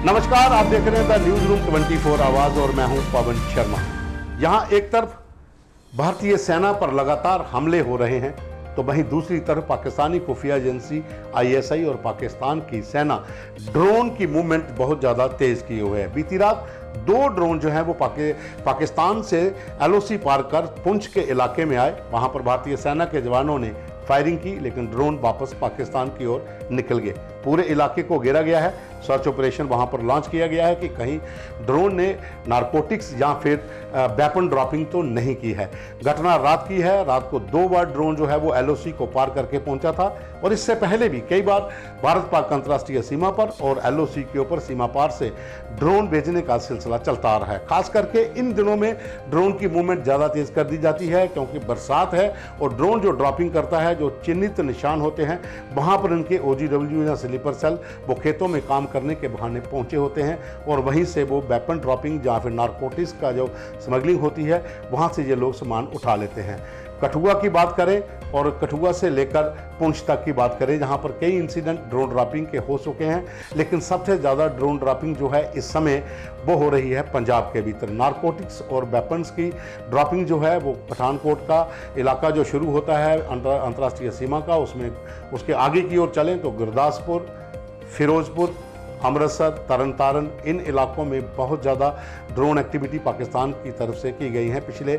नमस्कार, आप देख रहे हैं द न्यूज रूम 24 आवाज और मैं हूं पवन शर्मा। यहां एक तरफ भारतीय सेना पर लगातार हमले हो रहे हैं तो वहीं दूसरी तरफ पाकिस्तानी खुफिया एजेंसी आईएसआई और पाकिस्तान की सेना ड्रोन की मूवमेंट बहुत ज़्यादा तेज़ किए हुए है। बीती रात 2 ड्रोन जो है वो पाकिस्तान से एलओसी पार कर पुंछ के इलाके में आए। वहां पर भारतीय सेना के जवानों ने फायरिंग की, लेकिन ड्रोन वापस पाकिस्तान की ओर निकल गए। पूरे इलाके को घेरा गया है। सर्च ऑपरेशन वहां पर लॉन्च किया गया है कि कहीं ड्रोन ने नारकोटिक्स या फिर वेपन ड्रॉपिंग तो नहीं की है। घटना रात की है। रात को 2 बार ड्रोन जो है वो एलओसी को पार करके पहुंचा था और इससे पहले भी कई बार भारत पाक अंतर्राष्ट्रीय सीमा पर और एलओसी के ऊपर सीमा पार से ड्रोन भेजने का सिलसिला चलता आ रहा है। खास करके इन दिनों में ड्रोन की मूवमेंट ज़्यादा तेज कर दी जाती है क्योंकि बरसात है और ड्रोन जो ड्रॉपिंग करता है, जो चिन्हित निशान होते हैं वहां पर इनके OGW या स्लीपर सेल वो खेतों में काम करने के बहाने पहुंचे होते हैं और वहीं से वो वेपन ड्रॉपिंग या फिर नारकोटिक्स का जो स्मगलिंग होती है वहां से ये लोग सामान उठा लेते हैं। कठुआ की बात करें और कठुआ से लेकर पुंछ तक की बात करें, जहां पर कई इंसिडेंट ड्रोन ड्रॉपिंग के हो चुके हैं, लेकिन सबसे ज़्यादा ड्रोन ड्रॉपिंग जो है इस समय वो हो रही है पंजाब के भीतर। नारकोटिक्स और वेपन्स की ड्रॉपिंग जो है वो पठानकोट का इलाका जो शुरू होता है अंतर्राष्ट्रीय सीमा का, उसमें उसके आगे की ओर चलें तो गुरदासपुर, फिरोजपुर, अमृतसर, तरन तारण, इन इलाकों में बहुत ज़्यादा ड्रोन एक्टिविटी पाकिस्तान की तरफ से की गई है। पिछले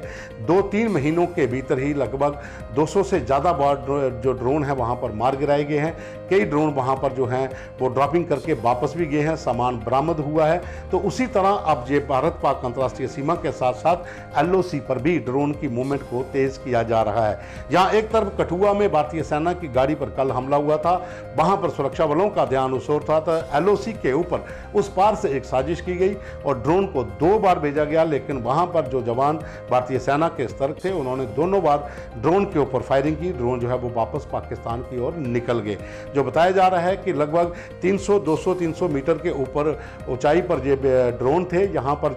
2-3 महीनों के भीतर ही लगभग 200 से ज़्यादा बार जो ड्रोन है वहाँ पर मार गिराए गए हैं। कई ड्रोन वहाँ पर जो हैं वो ड्रॉपिंग करके वापस भी गए हैं, सामान बरामद हुआ है। तो उसी तरह अब ये भारत पाक अंतर्राष्ट्रीय सीमा के साथ साथ एलओसी पर भी ड्रोन की मूवमेंट को तेज़ किया जा रहा है। जहाँ एक तरफ कठुआ में भारतीय सेना की गाड़ी पर कल हमला हुआ था, वहाँ पर सुरक्षा बलों का ध्यान उस ओर था, तो एलओसी के ऊपर उस पार से एक साजिश की गई और ड्रोन को 2 बार भेजा गया, लेकिन वहां पर जो जवान भारतीय सेना के सतर्क थे उन्होंने दोनों बार ड्रोन के ऊपर फायरिंग की। ड्रोन जो है वो वापस पाकिस्तान की ओर निकल गए। जो बताया जा रहा है कि लगभग 200-300 मीटर के ऊपर ऊंचाई पर ये ड्रोन थे। यहाँ पर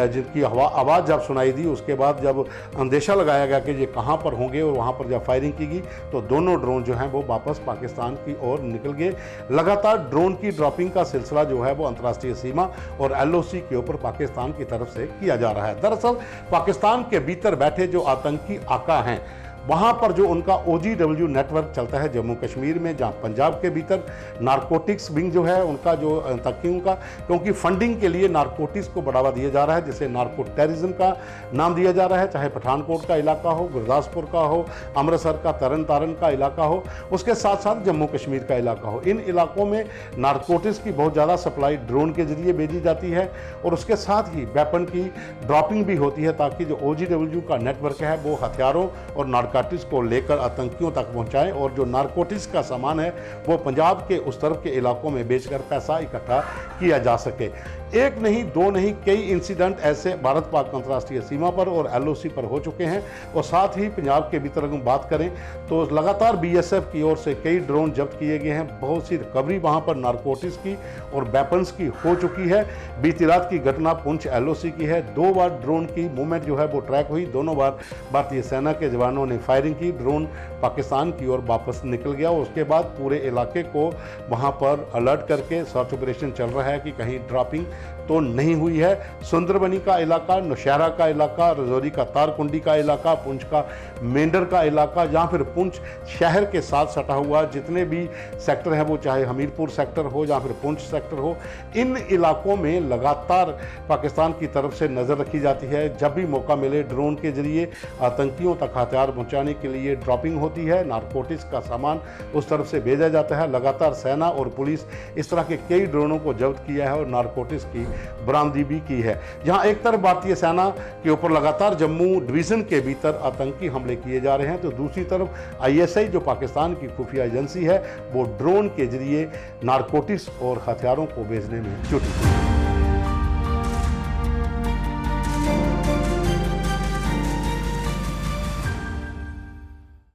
जिनकी आवाज़ जब सुनाई दी उसके बाद जब अंदेशा लगाया गया कि ये कहाँ पर होंगे और वहाँ पर जब फायरिंग की गई तो दोनों ड्रोन जो हैं वो वापस पाकिस्तान की ओर निकल गए। लगातार ड्रोन की ड्रॉपिंग का सिलसिला जो है वो अंतर्राष्ट्रीय सीमा और एलओसी के ऊपर पाकिस्तान की तरफ से किया जा रहा है। दरअसल पाकिस्तान के भीतर बैठे जो आतंकी आका हैं वहाँ पर जो उनका OGW नेटवर्क चलता है जम्मू कश्मीर में, जहाँ पंजाब के भीतर नारकोटिक्स विंग जो है उनका जो आतंकियों का, क्योंकि फंडिंग के लिए नारकोटिक्स को बढ़ावा दिया जा रहा है, जिसे नार्को टेररिज्म का नाम दिया जा रहा है। चाहे पठानकोट का इलाका हो, गुरदासपुर का हो, अमृतसर का तरन तारण का इलाका हो, उसके साथ साथ जम्मू कश्मीर का इलाका हो, इन इलाकों में नारकोटिक्स की बहुत ज़्यादा सप्लाई ड्रोन के जरिए भेजी जाती है और उसके साथ ही वेपन की ड्रॉपिंग भी होती है ताकि जो OGW का नेटवर्क है वो हथियारों और नारकोटिक्स को लेकर आतंकियों तक पहुंचाएं और जो नारकोटिक्स का सामान है वो पंजाब के उस तरफ के इलाकों में बेचकर पैसा इकट्ठा किया जा सके। एक नहीं, 2 नहीं, कई इंसिडेंट ऐसे भारत पाक अंतर्राष्ट्रीय सीमा पर और एलओसी पर हो चुके हैं। और साथ ही पंजाब के भीतर अगर बात करें तो लगातार BSF की ओर से कई ड्रोन जब्त किए गए हैं। बहुत सी रिकवरी वहां पर नारकोटिक्स की और वेपन्स की हो चुकी है। बीती रात की घटना पुंछ एलओसी की है। 2 बार ड्रोन की मूवमेंट जो है वो ट्रैक हुई, दोनों बार भारतीय सेना के जवानों ने फायरिंग की। ड्रोन पाकिस्तान की ओर वापस निकल गया और उसके बाद पूरे इलाके को वहां पर अलर्ट करके सर्च ऑपरेशन चल रहा है कि कहीं ड्रॉपिंग तो नहीं हुई है। सुंदरबनी का इलाका, नौशहरा का इलाका, रजौरी का तारकुंडी का इलाका, पुंछ का मेंढर का इलाका, या फिर पुंछ शहर के साथ सटा हुआ जितने भी सेक्टर हैं वो चाहे हमीरपुर सेक्टर हो या फिर पुंछ सेक्टर हो, इन इलाकों में लगातार पाकिस्तान की तरफ से नज़र रखी जाती है। जब भी मौका मिले ड्रोन के जरिए आतंकियों तक हथियार पहुँचाने के लिए ड्रॉपिंग होती है, नारकोटिक्स का सामान उस तरफ से भेजा जाता है। लगातार सेना और पुलिस इस तरह के कई ड्रोनों को जब्त किया है और नारकोटिक्स की बरामदी भी की है। जहां एक तरफ भारतीय सेना के ऊपर लगातार जम्मू डिवीजन के भीतर आतंकी हमले किए जा रहे हैं तो दूसरी तरफ आईएसआई जो पाकिस्तान की खुफिया एजेंसी है वो ड्रोन के जरिए नारकोटिक्स और हथियारों को भेजने में जुटी है।